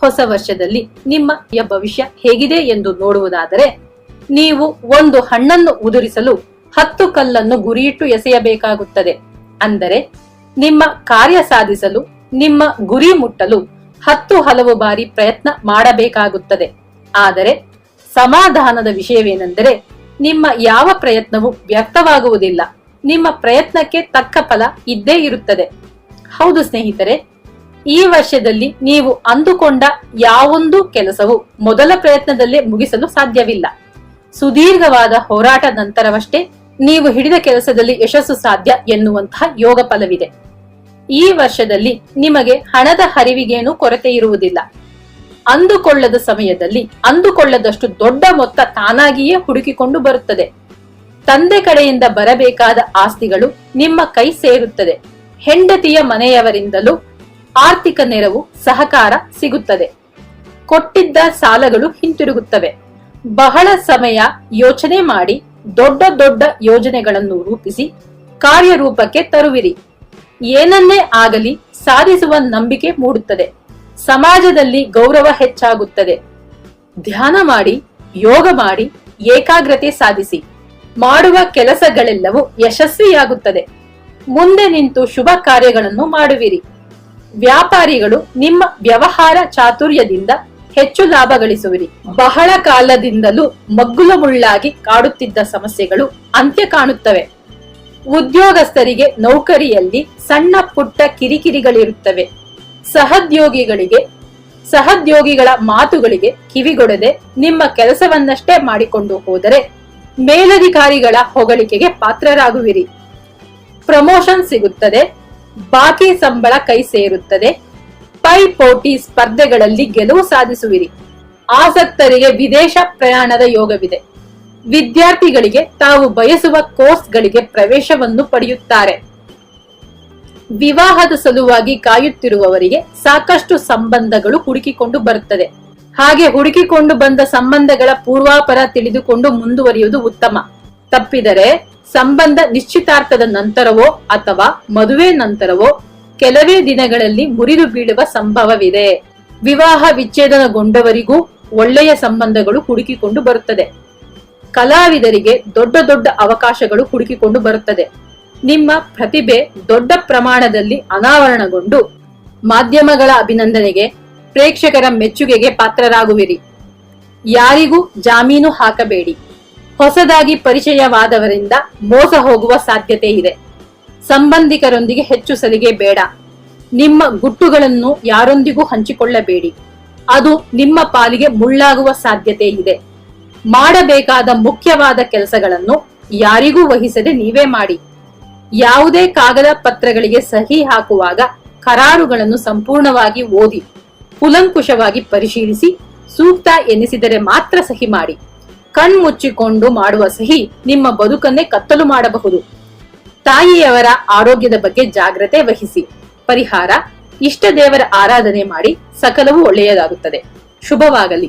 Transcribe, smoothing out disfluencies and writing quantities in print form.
ಹೊಸ ವರ್ಷದಲ್ಲಿ ನಿಮ್ಮ ಭವಿಷ್ಯ ಹೇಗಿದೆ ಎಂದು ನೋಡುವುದಾದರೆ, ನೀವು ಒಂದು ಹಣ್ಣನ್ನು ಉದುರಿಸಲು 10 ಕಲ್ಲನ್ನು ಗುರಿಯಿಟ್ಟು ಎಸೆಯಬೇಕಾಗುತ್ತದೆ. ಅಂದರೆ ನಿಮ್ಮ ಕಾರ್ಯ ಸಾಧಿಸಲು, ನಿಮ್ಮ ಗುರಿ ಮುಟ್ಟಲು 10 ಹಲವು ಬಾರಿ ಪ್ರಯತ್ನ ಮಾಡಬೇಕಾಗುತ್ತದೆ. ಆದರೆ ಸಮಾಧಾನದ ವಿಷಯವೇನೆಂದರೆ, ನಿಮ್ಮ ಯಾವ ಪ್ರಯತ್ನವೂ ವ್ಯರ್ಥವಾಗುವುದಿಲ್ಲ. ನಿಮ್ಮ ಪ್ರಯತ್ನಕ್ಕೆ ತಕ್ಕ ಫಲ ಇದ್ದೇ ಇರುತ್ತದೆ. ಹೌದು ಸ್ನೇಹಿತರೆ, ಈ ವರ್ಷದಲ್ಲಿ ನೀವು ಅಂದುಕೊಂಡ ಯಾವೊಂದು ಕೆಲಸವು ಮೊದಲ ಪ್ರಯತ್ನದಲ್ಲೇ ಮುಗಿಸಲು ಸಾಧ್ಯವಿಲ್ಲ. ಸುದೀರ್ಘವಾದ ಹೋರಾಟ ನಂತರವಷ್ಟೇ ನೀವು ಹಿಡಿದ ಕೆಲಸದಲ್ಲಿ ಯಶಸ್ಸು ಸಾಧ್ಯ ಎನ್ನುವಂತಹ ಯೋಗ ಫಲವಿದೆ. ಈ ವರ್ಷದಲ್ಲಿ ನಿಮಗೆ ಹಣದ ಹರಿವಿಗೇನೂ ಕೊರತೆ ಇರುವುದಿಲ್ಲ. ಅಂದುಕೊಳ್ಳದ ಸಮಯದಲ್ಲಿ ಅಂದುಕೊಳ್ಳದಷ್ಟು ದೊಡ್ಡ ಮೊತ್ತ ತಾನಾಗಿಯೇ ಹುಡುಕಿಕೊಂಡು ಬರುತ್ತದೆ. ತಂದೆ ಕಡೆಯಿಂದ ಬರಬೇಕಾದ ಆಸ್ತಿಗಳು ನಿಮ್ಮ ಕೈ ಸೇರುತ್ತದೆ. ಹೆಂಡತಿಯ ಮನೆಯವರಿಂದಲೂ ಆರ್ಥಿಕ ನೆರವು, ಸಹಕಾರ ಸಿಗುತ್ತದೆ. ಕೊಟ್ಟಿದ್ದ ಸಾಲಗಳು ಹಿಂತಿರುಗುತ್ತವೆ. ಬಹಳ ಸಮಯ ಯೋಚನೆ ಮಾಡಿ ದೊಡ್ಡ ದೊಡ್ಡ ಯೋಜನೆಗಳನ್ನು ರೂಪಿಸಿ ಕಾರ್ಯರೂಪಕ್ಕೆ ತರುವಿರಿ. ಏನನ್ನೇ ಆಗಲಿ ಸಾಧಿಸುವ ನಂಬಿಕೆ ಮೂಡುತ್ತದೆ. ಸಮಾಜದಲ್ಲಿ ಗೌರವ ಹೆಚ್ಚಾಗುತ್ತದೆ. ಧ್ಯಾನ ಮಾಡಿ, ಯೋಗ ಮಾಡಿ, ಏಕಾಗ್ರತೆ ಸಾಧಿಸಿ. ಮಾಡುವ ಕೆಲಸಗಳೆಲ್ಲವೂ ಯಶಸ್ವಿಯಾಗುತ್ತದೆ. ಮುಂದೆ ನಿಂತು ಶುಭ ಕಾರ್ಯಗಳನ್ನು ಮಾಡುವಿರಿ. ವ್ಯಾಪಾರಿಗಳು ನಿಮ್ಮ ವ್ಯವಹಾರ ಚಾತುರ್ಯದಿಂದ ಹೆಚ್ಚು ಲಾಭ ಗಳಿಸುವಿರಿ. ಬಹಳ ಕಾಲದಿಂದಲೂ ಮಗ್ಗುಲ ಮುಳ್ಳಾಗಿ ಕಾಡುತ್ತಿದ್ದ ಸಮಸ್ಯೆಗಳು ಅಂತ್ಯ ಕಾಣುತ್ತವೆ. ಉದ್ಯೋಗಸ್ಥರಿಗೆ ನೌಕರಿಯಲ್ಲಿ ಸಣ್ಣ ಪುಟ್ಟ ಕಿರಿಕಿರಿಗಳಿರುತ್ತವೆ. ಸಹೋದ್ಯೋಗಿಗಳ ಮಾತುಗಳಿಗೆ ಕಿವಿಗೊಡದೆ ನಿಮ್ಮ ಕೆಲಸವನ್ನಷ್ಟೇ ಮಾಡಿಕೊಂಡು ಹೋದರೆ ಮೇಲಧಿಕಾರಿಗಳ ಹೊಗಳಿಕೆಗೆ ಪಾತ್ರರಾಗುವಿರಿ. ಪ್ರಮೋಷನ್ ಸಿಗುತ್ತದೆ. ಬಾಕಿ ಸಂಬಳ ಕೈ ಸೇರುತ್ತದೆ. ಪೈಪೋಟಿ ಸ್ಪರ್ಧೆಗಳಲ್ಲಿ ಗೆಲುವು ಸಾಧಿಸುವಿರಿ. ಆಸಕ್ತರಿಗೆ ವಿದೇಶ ಪ್ರಯಾಣದ ಯೋಗವಿದೆ. ವಿದ್ಯಾರ್ಥಿಗಳಿಗೆ ತಾವು ಬಯಸುವ ಕೋರ್ಸ್ಗಳಿಗೆ ಪ್ರವೇಶವನ್ನು ಪಡೆಯುತ್ತಾರೆ. ವಿವಾಹದ ಸಲುವಾಗಿ ಕಾಯುತ್ತಿರುವವರಿಗೆ ಸಾಕಷ್ಟು ಸಂಬಂಧಗಳು ಹುಡುಕಿಕೊಂಡು ಬರುತ್ತದೆ. ಹಾಗೆ ಹುಡುಕಿಕೊಂಡು ಬಂದ ಸಂಬಂಧಗಳ ಪೂರ್ವಾಪರ ತಿಳಿದುಕೊಂಡು ಮುಂದುವರಿಯುವುದು ಉತ್ತಮ. ತಪ್ಪಿದರೆ ಸಂಬಂಧ ನಿಶ್ಚಿತಾರ್ಥದ ನಂತರವೋ ಅಥವಾ ಮದುವೆ ನಂತರವೋ ಕೆಲವೇ ದಿನಗಳಲ್ಲಿ ಮುರಿದು ಬೀಳುವ ಸಂಭವವಿದೆ. ವಿವಾಹ ವಿಚ್ಛೇದನಗೊಂಡವರಿಗೂ ಒಳ್ಳೆಯ ಸಂಬಂಧಗಳು ಹುಡುಕಿಕೊಂಡು ಬರುತ್ತದೆ. ಕಲಾವಿದರಿಗೆ ದೊಡ್ಡ ದೊಡ್ಡ ಅವಕಾಶಗಳು ಹುಡುಕಿಕೊಂಡು ಬರುತ್ತದೆ. ನಿಮ್ಮ ಪ್ರತಿಭೆ ದೊಡ್ಡ ಪ್ರಮಾಣದಲ್ಲಿ ಅನಾವರಣಗೊಂಡು ಮಾಧ್ಯಮಗಳ ಅಭಿನಂದನೆಗೆ, ಪ್ರೇಕ್ಷಕರ ಮೆಚ್ಚುಗೆಗೆ ಪಾತ್ರರಾಗುವಿರಿ. ಯಾರಿಗೂ ಜಾಮೀನು ಹಾಕಬೇಡಿ. ಹೊಸದಾಗಿ ಪರಿಚಯವಾದವರಿಂದ ಮೋಸ ಹೋಗುವ ಸಾಧ್ಯತೆ ಇದೆ. ಸಂಬಂಧಿಕರೊಂದಿಗೆ ಹೆಚ್ಚು ಸಲಿಗೆ ಬೇಡ. ನಿಮ್ಮ ಗುಟ್ಟುಗಳನ್ನು ಯಾರೊಂದಿಗೂ ಹಂಚಿಕೊಳ್ಳಬೇಡಿ. ಅದು ನಿಮ್ಮ ಪಾಲಿಗೆ ಮುಳ್ಳಾಗುವ ಸಾಧ್ಯತೆ ಇದೆ. ಮಾಡಬೇಕಾದ ಮುಖ್ಯವಾದ ಕೆಲಸಗಳನ್ನು ಯಾರಿಗೂ ವಹಿಸದೆ ನೀವೇ ಮಾಡಿ. ಯಾವುದೇ ಕಾಗದ ಪತ್ರಗಳಿಗೆ ಸಹಿ ಹಾಕುವಾಗ ಕರಾರುಗಳನ್ನು ಸಂಪೂರ್ಣವಾಗಿ ಓದಿ ಕೂಲಂಕುಷವಾಗಿ ಪರಿಶೀಲಿಸಿ ಸೂಕ್ತ ಎನಿಸಿದರೆ ಮಾತ್ರ ಸಹಿ ಮಾಡಿ. ಕಣ್ಮುಚ್ಚಿಕೊಂಡು ಮಾಡುವ ಸಹಿ ನಿಮ್ಮ ಬದುಕನ್ನೇ ಕತ್ತಲು ಮಾಡಬಹುದು. ತಾಯಿಯವರ ಆರೋಗ್ಯದ ಬಗ್ಗೆ ಜಾಗ್ರತೆ ವಹಿಸಿ. ಪರಿಹಾರ: ಇಷ್ಟ ದೇವರ ಆರಾಧನೆ ಮಾಡಿ, ಸಕಲವೂ ಒಳ್ಳೆಯದಾಗುತ್ತದೆ. ಶುಭವಾಗಲಿ.